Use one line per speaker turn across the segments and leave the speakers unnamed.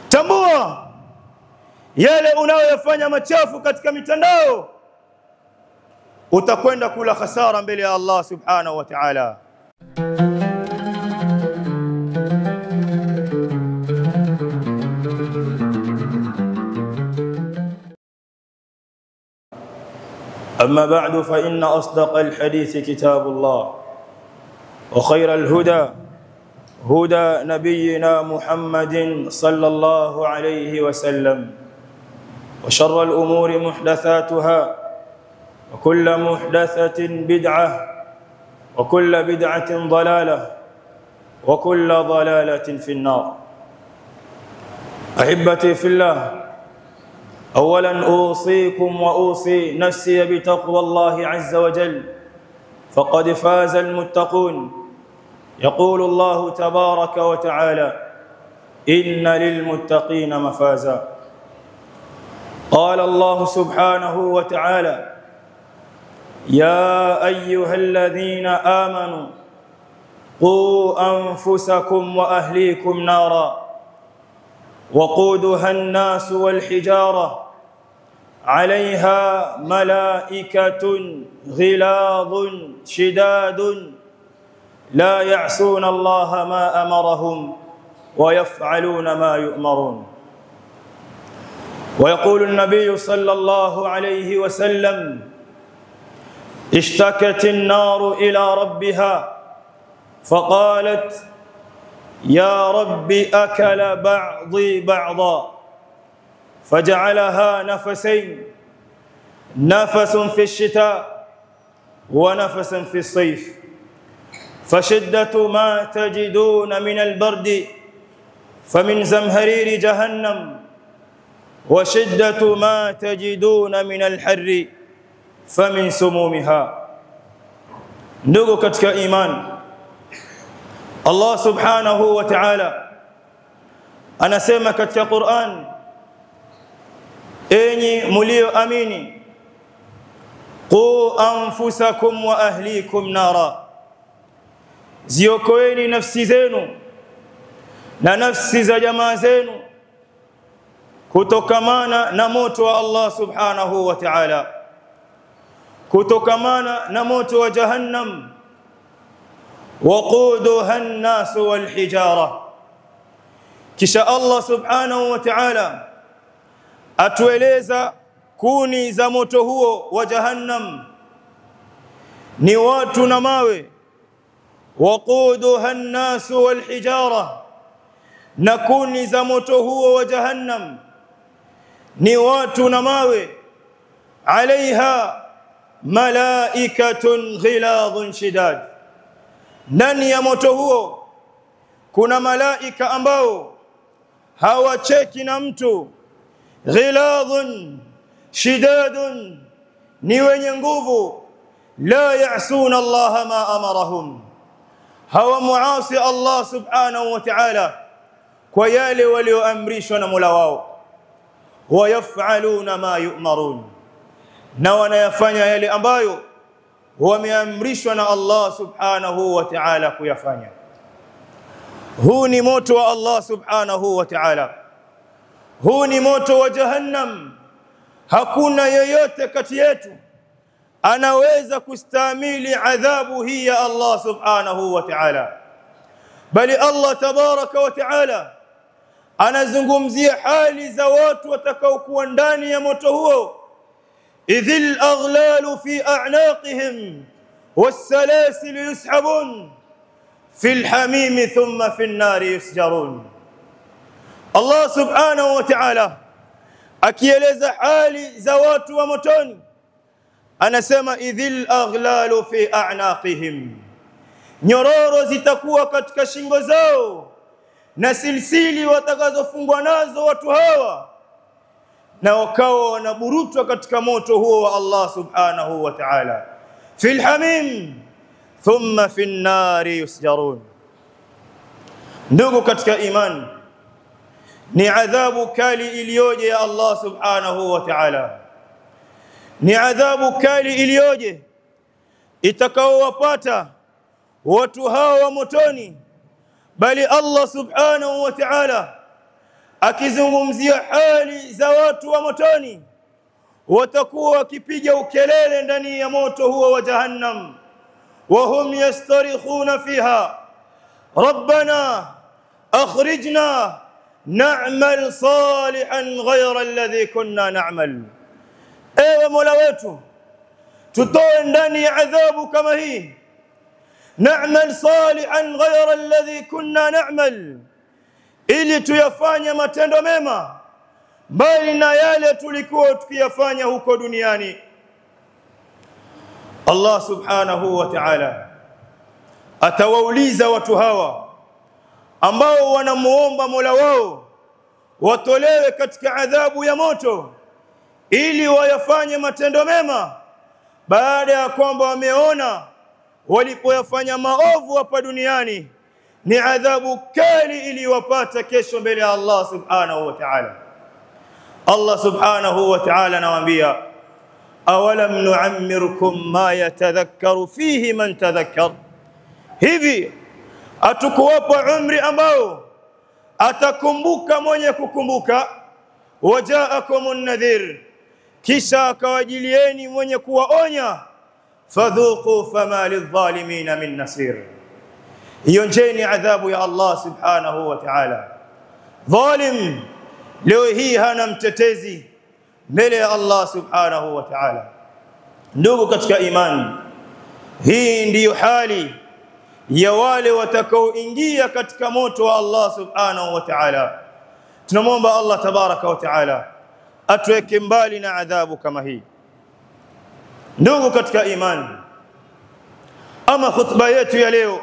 Tambua yale unayoyafanya machafu katika mitandao, utakwenda kula hasara mbele ya Allah subhanahu wa ta'ala. أما بعد فإن أصدق الحديث كتاب الله، وخير الهدى هدى نبينا محمد صلى الله عليه وسلم، وشر الأمور محدثاتها، وكل محدثة بدعة، وكل بدعة ضلالة، وكل ضلالة في النار. أحبتي في الله، أولا أوصيكم وأوصي نفسي بتقوى الله عز وجل، فقد فاز المتقون. يقول الله تبارك وتعالى: إن للمتقين مفازا. قال الله سبحانه وتعالى: يا أيها الذين آمنوا قوا أنفسكم وأهليكم نارا وقودها الناس والحجارة عليها ملائكة غلاظ شداد لا يعصون الله ما أمرهم ويفعلون ما يؤمرون. ويقول النبي صلى الله عليه وسلم: اشتكت النار إلى ربها فقالت: يا رب أكل بعضي بعضا، فجعلها نفسين، نفس في الشتاء ونفس في الصيف، فشدة ما تجدون من البرد فمن زمهرير جهنم، وشدة ما تجدون من الحر فمن سمومها. Ndugu katika imani, Allah subhanahu wa ta'ala anasema katika Qur'an: enyi mlioamini, qu anfusakum wa ahlikum nara, ziokoeni nafsi zenu na nafsi za jamaa zenu kutokamana na moto wa Allah subhanahu wa ta'ala, kutokamana na moto wa jahannam. وقودها الناس والحجارة. kisha Allah subhanahu wa ta'ala atueleza kuni za moto huo wa jahannam ni watu na mawe. وقودها الناس والحجارة, na kuni za moto huo wa jahannam ni watu na mawe. عليها ملائكة غلاظ شداد, ndani ya moto huo kuna malaika ambao hawacheki na mtu. Ghiladhun shidadun, ni wenye nguvu. La ya'suna Allah ma amarahum, hawamuasi Allah subhanahu wa ta'ala kwa yale walioamrishwa na Mola wao. Wa yaf'aluna ma yu'marun, na wanayafanya yale ambayo wameamrishwa na Allah subhanahu wa ta'ala kuyafanya. Huu ni moto wa Allah subhanahu wa ta'ala, huu ni moto wa jahannam. Hakuna yeyote kati yetu anaweza kustahimili adhabu hii ya Allah subhanahu wa ta'ala, bali Allah tabaraka wa ta'ala anazungumzia hali za watu watakaokuwa ndani ya moto huo. إذ الأغلال في أعناقهم والسلاسل يسحبون في الحميم ثم في النار يسجرون. الله سبحانه وتعالى akieleza hali za watu wa motoni anasema: idhil aghlalu fi a'naqihim, nyororo zitakuwa katika shingo zao na silsili watakazofungwa nazo watu hawa, na wakawa wanaburutwa katika moto huo wa Allah subhanahu wa ta'ala. Fil hamim thumma fin nari yusjarun. Ndugu katika imani, ni adhabu kali iliyoje ya Allah subhanahu wa ta'ala, ni adhabu kali iliyoje itakaowapata watu hawa wa motoni. Bali Allah subhanahu wa ta'ala akizungumzia hali za watu wa motoni, watakuwa wakipiga ukelele ndani ya moto huo wa jahannam, wahum yastarikhuna fiha rabbana akhrijna na'mal salihan ghayra alladhi kunna na'mal. Ewe Mola wetu, tutoe ndani ya adhabu kama hii, na'mal salihan ghayra alladhi kunna na'mal, ili tuyafanye matendo mema bali na yale tulikuwa tukiyafanya huko duniani. Allah subhanahu wa ta'ala atawauliza watu hawa ambao wanamuomba Mola wao watolewe katika adhabu ya moto ili wayafanye matendo mema, baada ya kwamba wameona walipoyafanya maovu hapa duniani ni adhabu kali iliyowapata kesho mbele ya Allah subhanahu wa ta'ala. Allah subhanahu wa ta'ala anawaambia, awalam nu'ammirkum ma yatadhakkaru fihi man tadhakkar, hivi atakuwapa umri ambao atakumbuka mwenye kukumbuka, wajaakumun nadhir, kisha akawajilieni mwenye kuwaonya, fadhuqu fama lidh-dhalimin min nasir. Hiyo njeni adhabu ya Allah subhanahu wa ta'ala. Dhalim leo hii hana mtetezi mbele ya Allah subhanahu wa ta'ala. Ndugu katika imani, hii ndiyo hali ya wale watakaoingia katika moto wa Allah subhanahu wa ta'ala. Tunamwomba Allah tabaraka wa ta'ala atuweke mbali na adhabu kama hii. Ndugu katika imani, ama khutba yetu ya leo,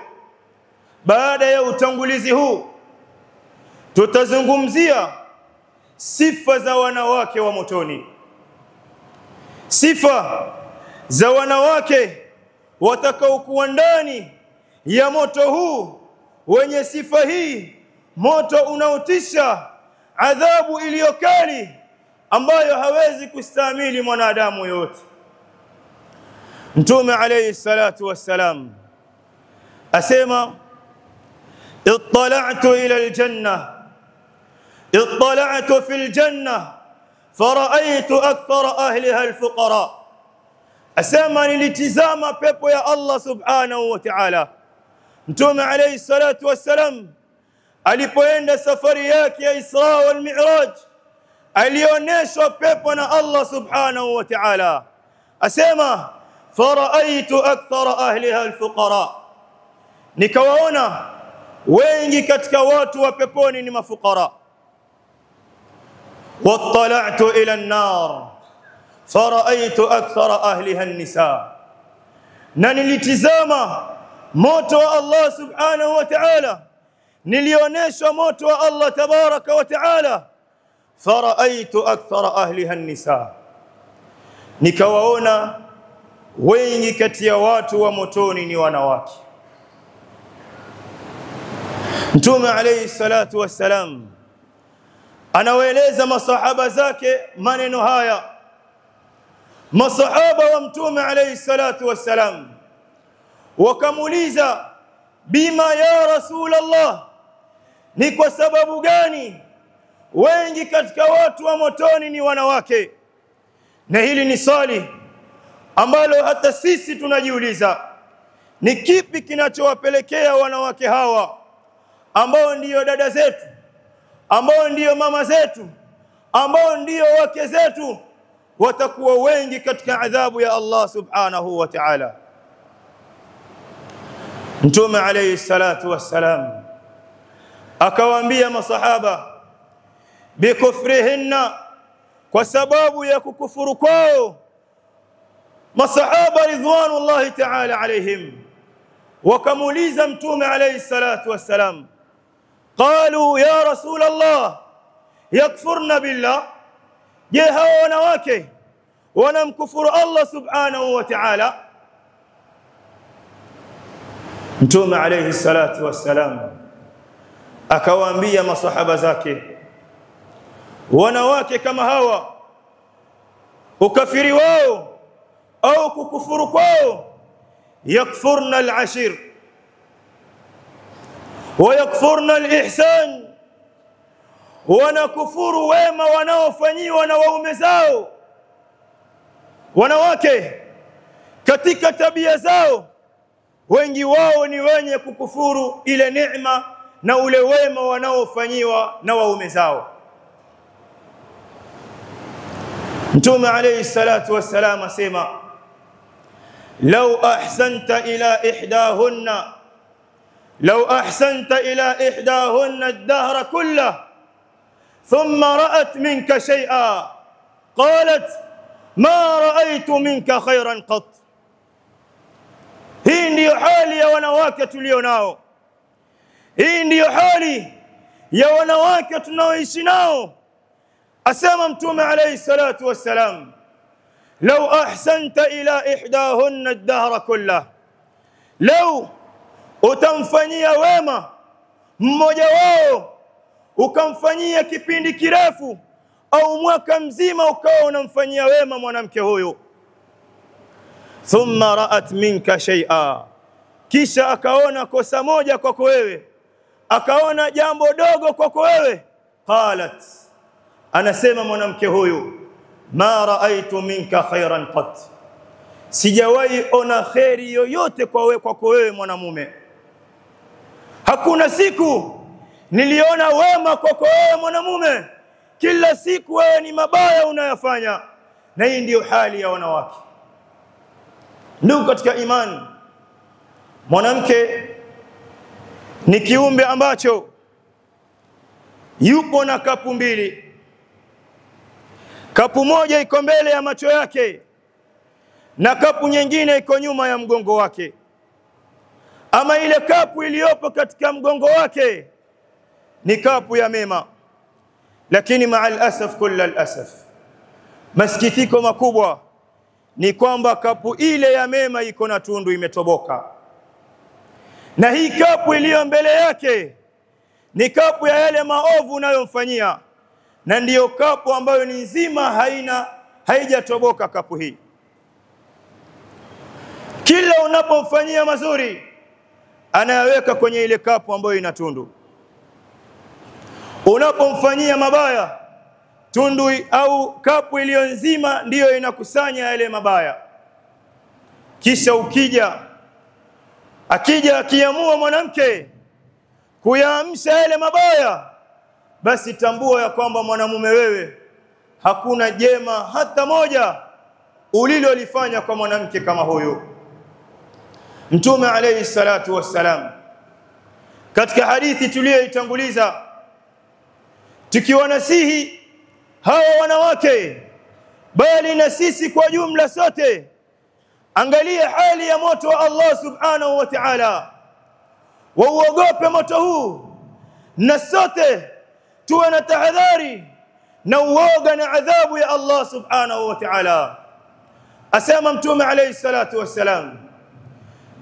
baada ya utangulizi huu, tutazungumzia sifa za wanawake wa motoni. Sifa za wanawake watakaokuwa ndani ya moto huu wenye sifa hii, moto unaotisha, adhabu iliyokali ambayo hawezi kustahimili mwanadamu yote. Mtume alayhi salatu wassalam asema, ittala'tu ila aljanna, ittala'tu fil janna fara'aytu akthara ahliha alfuqara. Asema, nilitizama pepo ya Allah subhanahu wa ta'ala. Mtume alayhi salatu wassalam alipoenda safari yake ya Isra wal Mi'raj, alioneshwa pepo na Allah subhanahu wa ta'ala. Asema, fara'aytu akthara ahliha alfuqara, nikawaona wengi katika watu wa peponi ni mafukara. wattala'tu ila an-nar fara'aytu akthara ahliha an-nisa, na nilitizama moto wa Allah subhanahu wa ta'ala, nilioneshwa moto wa Allah tabaraka wa ta'ala, fara'aytu akthara ahliha an-nisa, nikawaona wengi kati ya watu wa motoni ni wanawake. Mtume alayhi salatu wassalam anawaeleza masahaba zake maneno haya. Masahaba wa Mtume alayhi salatu wassalam wakamuuliza, bima ya Rasulullah, ni kwa sababu gani wengi katika watu wa motoni ni wanawake? Na hili ni swali ambalo hata sisi tunajiuliza, ni kipi kinachowapelekea wanawake hawa ambao ndiyo dada zetu, ambao ndiyo mama zetu, ambao ndiyo wake zetu, watakuwa wengi katika adhabu ya Allah subhanahu wa ta'ala? Mtume alayhi salatu wassalam akawaambia masahaba, bikufrihinna, kwa sababu ya kukufuru kwao. Masahaba ridwanullahi ta'ala alayhim wakamuuliza Mtume alayhi salatu wassalam, qalu ya Rasulullah, yakfurna billah, je, hawa wanawake wanamkufuru Allah subhanahu wa ta'ala? Mtume alayhi salatu wassalam akawaambia masahaba zake, wanawake kama hawa, ukafiri wao au kukufuru kwao, yakfurna al-ashir wa yakfurna al-ihsan wanakufuru wema wanaofanyiwa na waume zao. Wanawake katika tabia zao wengi wao ni wenye kukufuru ile neema na ule wema wanaofanyiwa na waume zao. Mtume alayhi salatu wassalam asema, law ahsanta ila ihdahunna ad-dahra kullahu thumma ra'at minka shay'an qalat ma ra'aytu minka khayran qat. Hii ndiyo hali ya wanawake tulio nao. Hii ndiyo hali ya wanawake tunaoishi nao. Asema Mtume alayhi salatu wassalam, law ahsanta ila ihdahunna ad-dahra kullahu, law utamfanyia wema mmoja wao, ukamfanyia kipindi kirefu au mwaka mzima ukawa unamfanyia wema mwanamke huyo, thumma ra'at minka shay'a, kisha akaona kosa moja kwako wewe, akaona jambo dogo kwako wewe, qalat, anasema mwanamke huyu, ma ra'aytu minka khairan qat, sijawahi ona khairi yoyote kwako wewe mwanamume. Hakuna siku niliona wema kwako wewe mwanamume, kila siku wewe ni mabaya unayofanya. Na hii ndiyo hali ya wanawake. Ndugu katika imani, mwanamke ni kiumbe ambacho yupo na kapu mbili. Kapu moja iko mbele ya macho yake na kapu nyingine iko nyuma ya mgongo wake. Ama ile kapu iliyopo katika mgongo wake ni kapu ya mema, lakini ma'al asaf kullal asaf, masikitiko makubwa ni kwamba kapu ile ya mema iko na tundu, imetoboka. Na hii kapu iliyo mbele yake ni kapu ya yale maovu unayomfanyia, na ndiyo kapu ambayo ni nzima, haijatoboka kapu hii. Kila unapomfanyia mazuri anayaweka kwenye ile kapu ambayo ina tundu. Unapomfanyia mabaya, tundu au kapu iliyo nzima ndiyo inakusanya yale mabaya. Kisha akiamua mwanamke kuyaamsha yale mabaya, basi tambua ya kwamba mwanamume wewe hakuna jema hata moja ulilolifanya kwa mwanamke kama huyo. Mtume alayhi salatu wassalam katika hadithi tuliyoitanguliza, tukiwanasihi hawa wanawake bali na sisi kwa jumla sote, angalia hali ya moto wa Allah subhanahu wa ta'ala, wauogope moto huu, na sote tuwe na tahadhari na uoga na adhabu ya Allah subhanahu wa ta'ala. Asema Mtume alayhi salatu wassalam,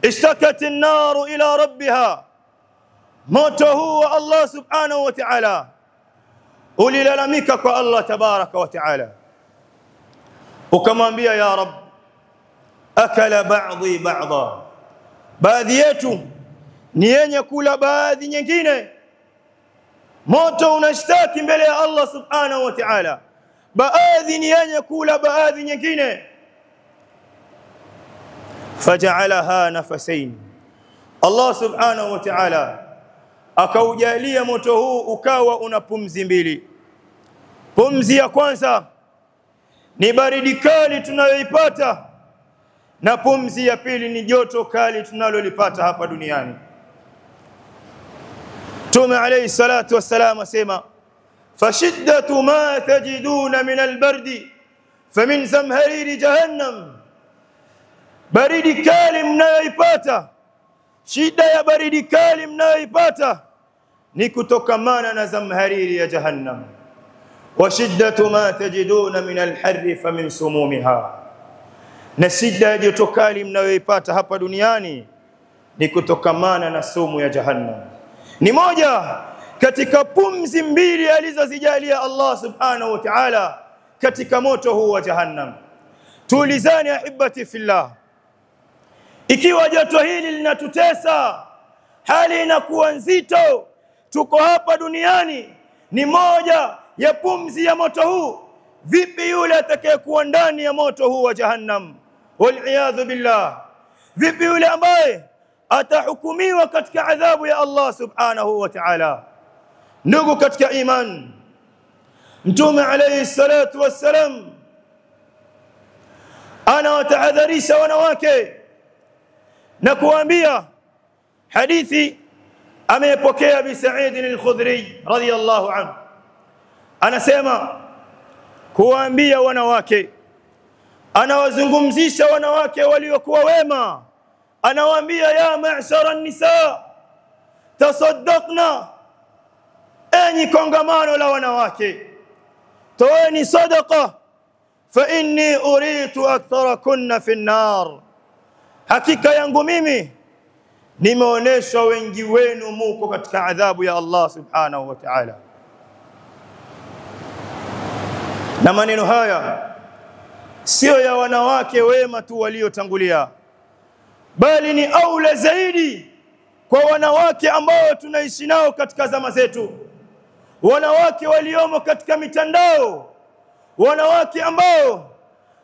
اشتكت النار إلى ربها، moto huu wa Allah subhanahu wa ta'ala ulilalamika kwa Allah tabaraka wa ta'ala, ukamwambia ya Rabb, akala ba'dhi ba'dha, baadhi yetu ni yenye kula baadhi nyingine. Moto unashtaki mbele ya Allah subhanahu wa ta'ala, baadhi ni yenye kula baadhi nyingine. Faja'alaha nafasain, Allah subhanahu wa ta'ala akaujalia moto huu ukawa una pumzi mbili. Pumzi ya kwanza ni baridi kali tunayoipata, na pumzi ya pili ni joto kali tunalolipata hapa duniani. Mtume alayhi salatu wassalam asema, fashiddatu ma tajiduna min albardi famin zamhariri jahannam, baridi kali mnayoipata, shida ya baridi kali mnayoipata ni kutokamana na zamhariri ya jahannam. Wa shiddatu ma tajiduna min alharri famin sumumiha, na shida ya joto kali mnayoipata hapa duniani ni kutokamana na sumu ya jahannam. Ni moja katika pumzi mbili alizozijalia Allah subhanahu wa ta'ala katika moto huu wa jahannam. Tuulizane ahibati fillah, ikiwa joto hili linatutesa, hali inakuwa nzito, tuko hapa duniani ni moja ya pumzi ya moto huu, vipi yule atakayekuwa ndani ya moto huu wa jahannam, wal billah? Vipi yule ambaye atahukumiwa katika adhabu ya Allah subhanahu wa ta'ala? Ndugu katika iman, Mtume alayhi salatu wassalam anawatahadharisha wanawake na kuambia, hadithi amepokea Bi Sa'id al-Khudri radiyallahu anhu, anasema kuambia wanawake, anawazungumzisha wanawake waliokuwa wema, anawaambia ya ma'shara an-nisa tasaddaqna, enyi kongamano la wanawake, toeni sadaqa, fa inni uritu aktharakunna fi an-nar, hakika yangu mimi nimeonesha wengi wenu muko katika adhabu ya Allah subhanahu wa ta'ala. Na maneno haya sio ya wanawake wema tu waliotangulia, bali ni aula zaidi kwa wanawake ambao tunaishi nao katika zama zetu, wanawake waliomo katika mitandao, wanawake ambao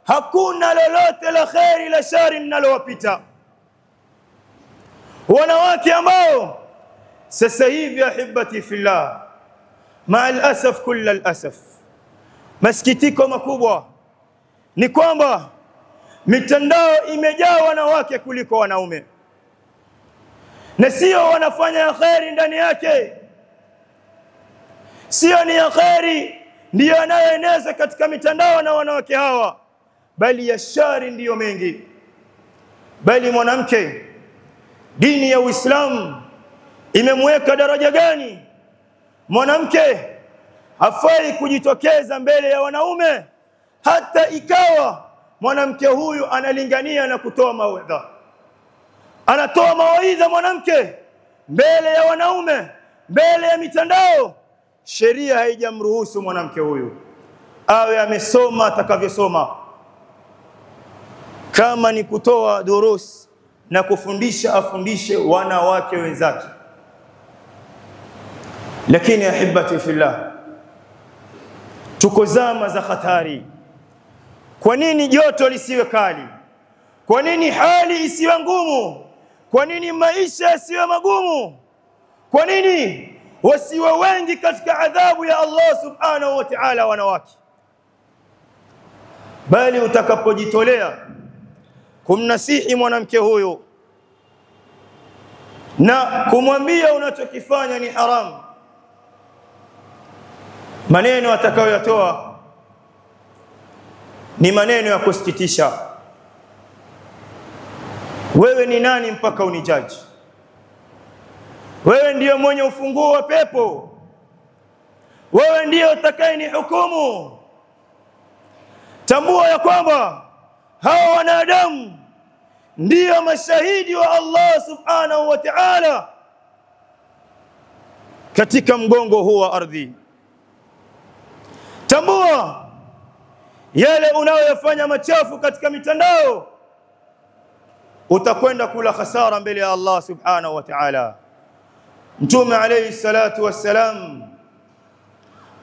hakuna lolote la khairi la shari linalowapita, wanawake ambao sasa hivi ahibati fillah, ma'al asaf kullal asaf, masikitiko makubwa ni kwamba mitandao imejaa wanawake kuliko wanaume, na sio wanafanya khairi ndani yake, sio ni ya khairi ndiyo yanayoeneza katika mitandao na wanawake hawa, bali ya shari ndiyo mengi. Bali mwanamke, dini ya Uislamu imemweka daraja gani? Mwanamke hafai kujitokeza mbele ya wanaume, hata ikawa mwanamke huyu analingania na kutoa mawaidha. Anatoa mawaidha mwanamke mbele ya wanaume, mbele ya mitandao. Sheria haijamruhusu mwanamke huyu awe amesoma atakavyosoma. Kama ni kutoa durus na kufundisha, afundishe wanawake wenzake. Lakini ahibati fillah, tuko zama za hatari. Kwa nini joto lisiwe kali? Kwa nini hali isiwe ngumu? Kwa nini maisha yasiwe magumu? Kwa nini wasiwe wengi katika adhabu ya Allah subhanahu wa ta'ala wanawake? Bali utakapojitolea kumnasihi mwanamke huyu na kumwambia unachokifanya ni haramu, maneno atakayoyatoa ni maneno ya kusikitisha. Wewe ni nani mpaka unijaji? Wewe ndiyo mwenye ufunguo wa pepo, wewe ndiyo utakayeni hukumu. Tambua ya kwamba hawa wanadamu ndiyo mashahidi wa Allah subhanahu wa ta'ala katika mgongo huu wa ardhi. Tambua yale unayoyafanya machafu katika mitandao, utakwenda kula khasara mbele ya Allah subhanahu wa ta'ala. Mtume alayhi salatu wassalam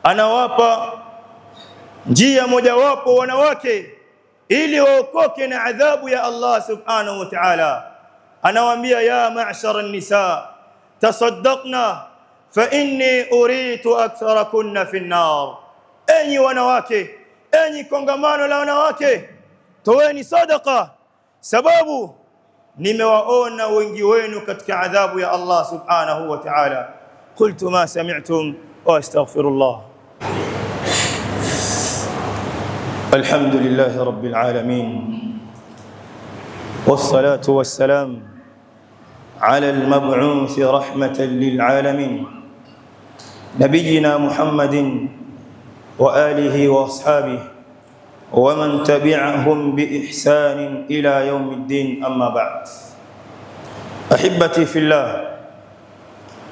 anawapa njia mojawapo wanawake ili waokoke na adhabu ya Allah subhanahu wa ta'ala. Anawaambia ya ma'shara an-nisa tasaddaqna fa inni uritu aktharakunna fi an-nar, enyi wanawake, enyi kongamano la wanawake, toeni sadaqa, sababu nimewaona wengi wenu katika adhabu ya Allah subhanahu wa ta'ala. Qultu ma sami'tum wa astaghfirullah. Alhamdulillahi rabbil alamin, wassalatu wassalam ala al-mab'uth rahmatan lil alamin, nabiyyina Muhammadin wa alihi wa ashabihi wa man tabi'ahum bi ihsan ila yawmiddin, amma ba'd. Ahibati fillah,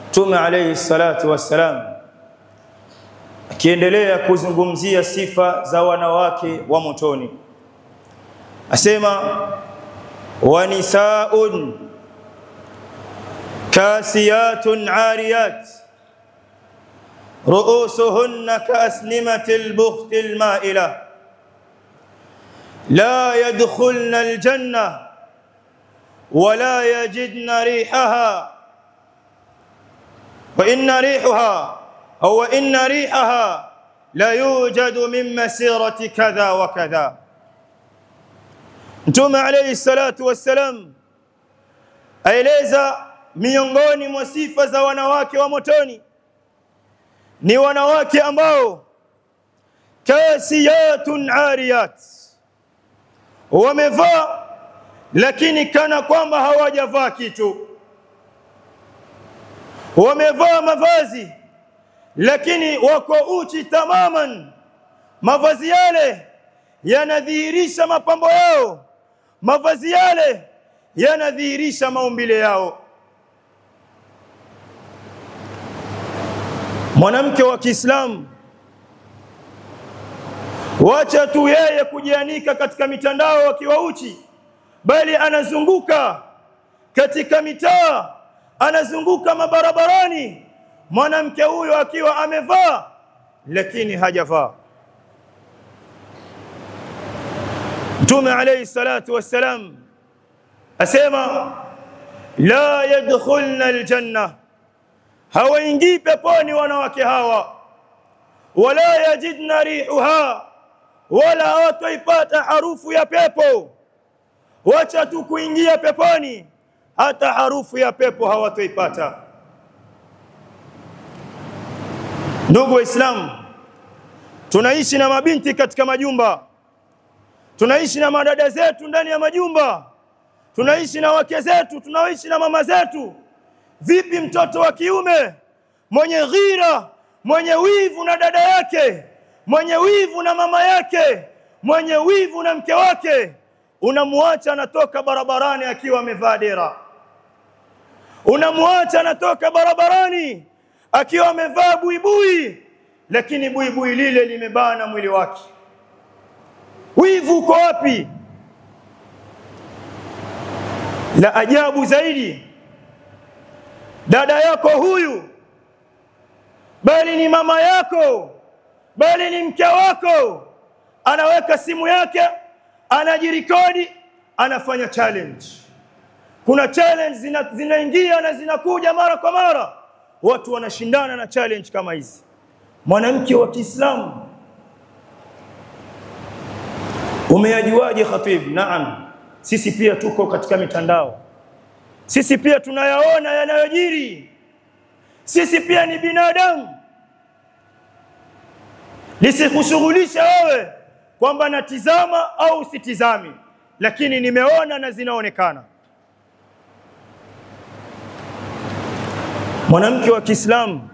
Mtume alayhi salatu wassalam akiendelea kuzungumzia sifa za wanawake wa motoni asema, wa nisaun kasiyatun ariyat رؤوسهن كأسنمة البخت المائلة لا يدخلن الجنة ولا يجدن ريحها وإن ريحها لا يوجد من مسيرة كذا وكذا. Mtume alayhi salatu wassalam aeleza miongoni mwa sifa za wanawake wa motoni ni wanawake ambao kasiyatun ariyat, wamevaa lakini kana kwamba hawajavaa kitu, wamevaa mavazi lakini wako uchi tamaman. Mavazi yale yanadhihirisha mapambo yao, mavazi yale yanadhihirisha maumbile yao. Mwanamke wa Kiislamu, wacha tu yeye kujianika katika mitandao akiwa uchi, bali anazunguka katika mitaa, anazunguka mabarabarani, mwanamke huyo akiwa amevaa lakini hajavaa. Mtume alayhi salatu wassalam asema la yadkhulna aljanna, hawaingii peponi wanawake hawa, wala yajidna rihuha, wala hawataipata harufu ya pepo. Wacha tu kuingia peponi, hata harufu ya pepo hawataipata. Ndugu Waislamu, tunaishi na mabinti katika majumba, tunaishi na madada zetu ndani ya majumba, tunaishi na wake zetu, tunaishi na mama zetu. Vipi mtoto wa kiume mwenye ghira, mwenye wivu na dada yake, mwenye wivu na mama yake, mwenye wivu na mke wake, unamuacha anatoka barabarani akiwa amevaa dera? Unamuacha anatoka barabarani akiwa amevaa buibui, lakini buibui lile limebana mwili wake. Wivu uko wapi? La ajabu zaidi, dada yako huyu, bali ni mama yako, bali ni mke wako, anaweka simu yake, anajirikodi, anafanya challenge. Kuna challenge zinaingia na zinakuja mara kwa mara, watu wanashindana na challenge kama hizi. Mwanamke wa Kiislamu, umeyajuaje khatib? Naam, sisi pia tuko katika mitandao, sisi pia tunayaona yanayojiri, sisi pia ni binadamu. Nisikushughulisha wewe kwamba natizama au sitizami, lakini nimeona na zinaonekana. Mwanamke wa Kiislamu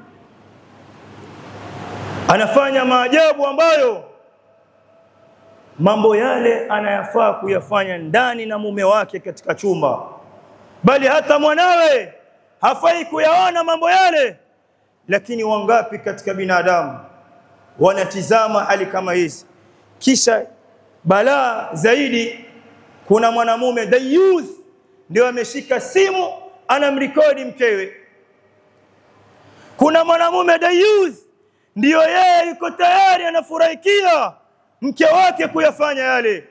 anafanya maajabu ambayo mambo yale anayafaa kuyafanya ndani na mume wake katika chumba, bali hata mwanawe hafai kuyaona mambo yale. Lakini wangapi katika binadamu wanatizama hali kama hizi? Kisha balaa zaidi, kuna mwanamume dayuth ndio ameshika simu anamrekodi mkewe. Kuna mwanamume dayuth ndio yeye yuko tayari anafurahikia mke wake kuyafanya yale.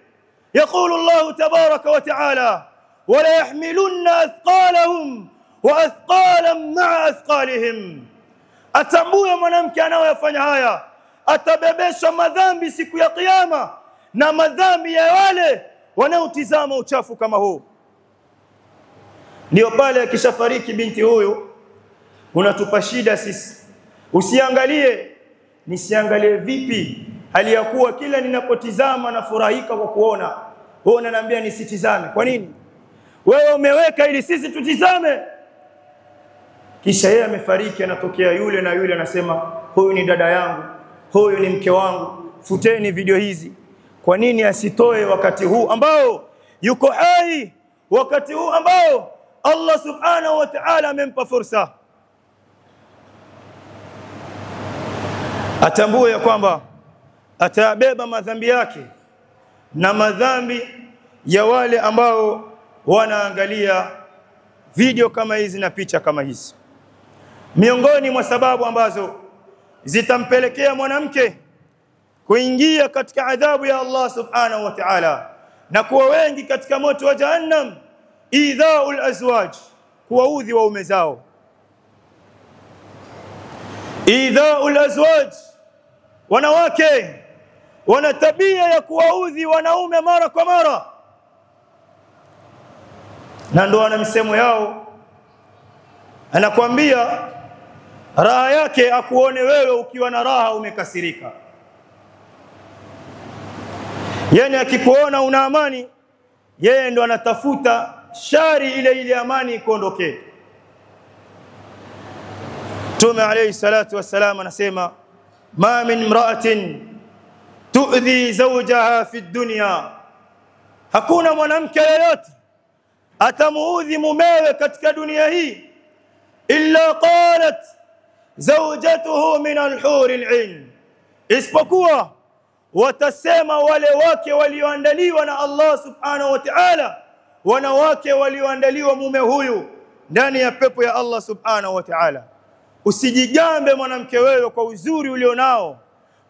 Yaqulu Allah tabaraka wa taala wala yahmilunna athqalahum wa athqalan ma'a athqalihim. Atambue mwanamke anaoyafanya haya atabebeshwa madhambi siku ya kiyama, na madhambi ya wale wanaotizama uchafu kama huu. Ndio pale akishafariki binti huyu unatupa shida sisi. Usiangalie nisiangalie vipi, hali ya kuwa kila ninapotizama na furahika kwa kuona. Wewe unaniambia nisitizame. Kwa nini? Wewe umeweka ili sisi tutizame. Kisha yeye amefariki, anatokea yule na yule anasema huyu ni dada yangu, huyu ni mke wangu, futeni video hizi. Kwa nini asitoe wakati huu ambao yuko hai, wakati huu ambao Allah subhanahu wa ta'ala amempa fursa? Atambue ya kwamba atabeba madhambi yake na madhambi ya wale ambao wanaangalia video kama hizi na picha kama hizi. Miongoni mwa sababu ambazo zitampelekea mwanamke kuingia katika adhabu ya Allah subhanahu wa ta'ala na kuwa wengi katika moto wa jahannam. Idhaul azwaj, kuwaudhi waume zao. Idhaul azwaj, wanawake wana tabia ya kuwaudhi wanaume mara kwa mara, na ndo ana msemo yao, anakuambia raha yake akuone wewe ukiwa na raha umekasirika. Yani akikuona una amani, yeye ndo anatafuta shari ile amani ikuondokee. Mtume alayhi salatu wassalam anasema, ma min imra'atin tu'dhi zawjaha fi dunya, hakuna mwanamke yeyote atamuudhi mumewe katika dunia hii, illa qalat zawjatuhu min al-hur al-'ain, isipokuwa watasema wale wake walioandaliwa na Allah subhanahu wa ta'ala, wanawake walioandaliwa mume huyu ndani ya pepo ya Allah subhanahu wa ta'ala. Usijigambe mwanamke wewe kwa uzuri ulionao,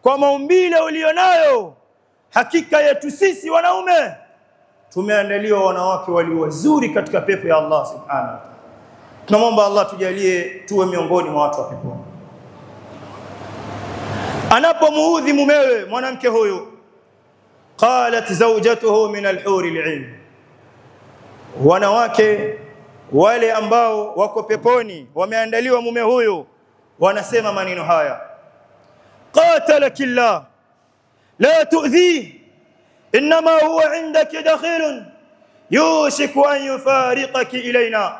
kwa maumbile ulionayo. Hakika yetu sisi wanaume tumeandaliwa wanawake walio wazuri katika pepo ya Allah subhanahu wa ta'ala. Tunamwomba Allah tujalie tuwe miongoni mwa watu wa pepo. Anapomuudhi mumewe mwanamke huyu, qalat zawjatuhu min al-hur al-'ain, wanawake wale ambao wako peponi wameandaliwa mume huyu wanasema maneno haya, qatalakillah la tu'dhi inma huwa indaki dakhilun yushiku an yufariqaki ilaina.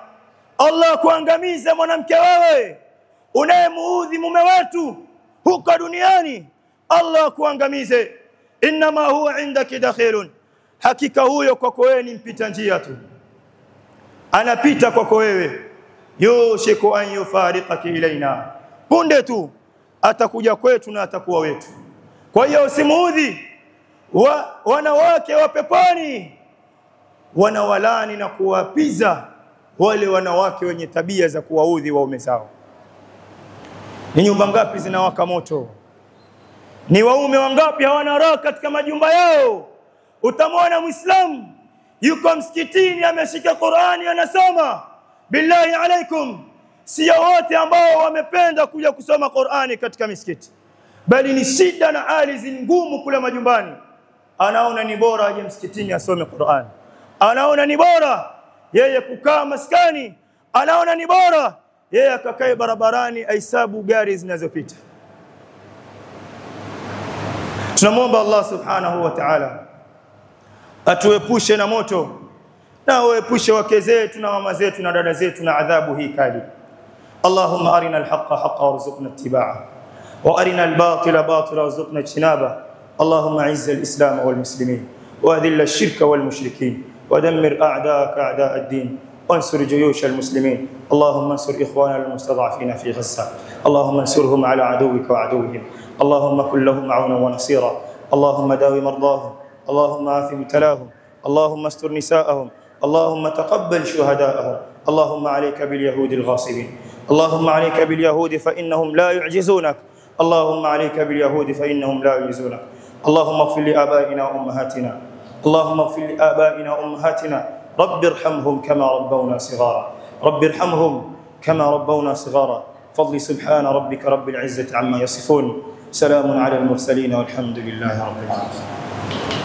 Allah kuangamiza mwanamke wewe unayemuudhi mume wetu huko duniani, Allah kuangamize. Inma huwa indaki dakhilun, hakika huyo kwako wewe ni mpita njia tu, anapita kwako wewe. Yushiku an yufariqaki ilaina, punde tu atakuja kwetu na atakuwa wetu. Kwa hiyo usimuudhi wanawake wa peponi, wanawalani na kuwapiza wale wanawake wenye tabia za kuwaudhi waume zao. Ni nyumba ngapi zinawaka moto? Ni waume wangapi hawana raha katika majumba yao? Utamwona Muislamu yuko msikitini ameshika Qur'ani anasoma. Billahi alaikum, si wote ambao wamependa kuja kusoma Qur'ani katika misikiti, bali ni shida na hali ngumu kule majumbani. Anaona ni bora aje msikitini asome Qur'ani, anaona ni bora yeye kukaa maskani, anaona ni bora yeye akakae barabarani aisabu gari zinazopita. Tunamwomba Allah subhanahu wa ta'ala atuepushe na moto, na uepushe wake zetu na mama zetu na dada zetu na adhabu hii kali. Allahumma arina al-haqqa haqqan warzuqna ittiba'a, wa arina al-batila batila warzuqna ijtinaba. Allahumma a'izz al-islam wal muslimin wa adhill ash-shirka wal mushrikin wa dammir a'da'aka a'da' ad-din وانصر جيوش المسلمين. اللهم انصر إخواننا المستضعفين في غزة، اللهم انصرهم على عدوك وعدوهم، اللهم كن لهم عونا ونصيرا، اللهم داوي مرضاهم، اللهم عاف مبتلاهم، اللهم استر نساءهم، اللهم تقبل شهداءهم. اللهم عليك باليهود الغاصبين، اللهم عليك باليهود فإنهم لا يعجزونك، اللهم عليك باليهود فإنهم لا يعجزونك. اللهم اغفر لآبائنا وأمهاتنا، اللهم اغفر لآبائنا وأمهاتنا، رب ارحمهم كما ربونا صغارا، رب ارحمهم كما ربونا صغارا. فضل سبحان ربك رب العزة عما يصفون، سلام على المرسلين والحمد لله رب العالمين.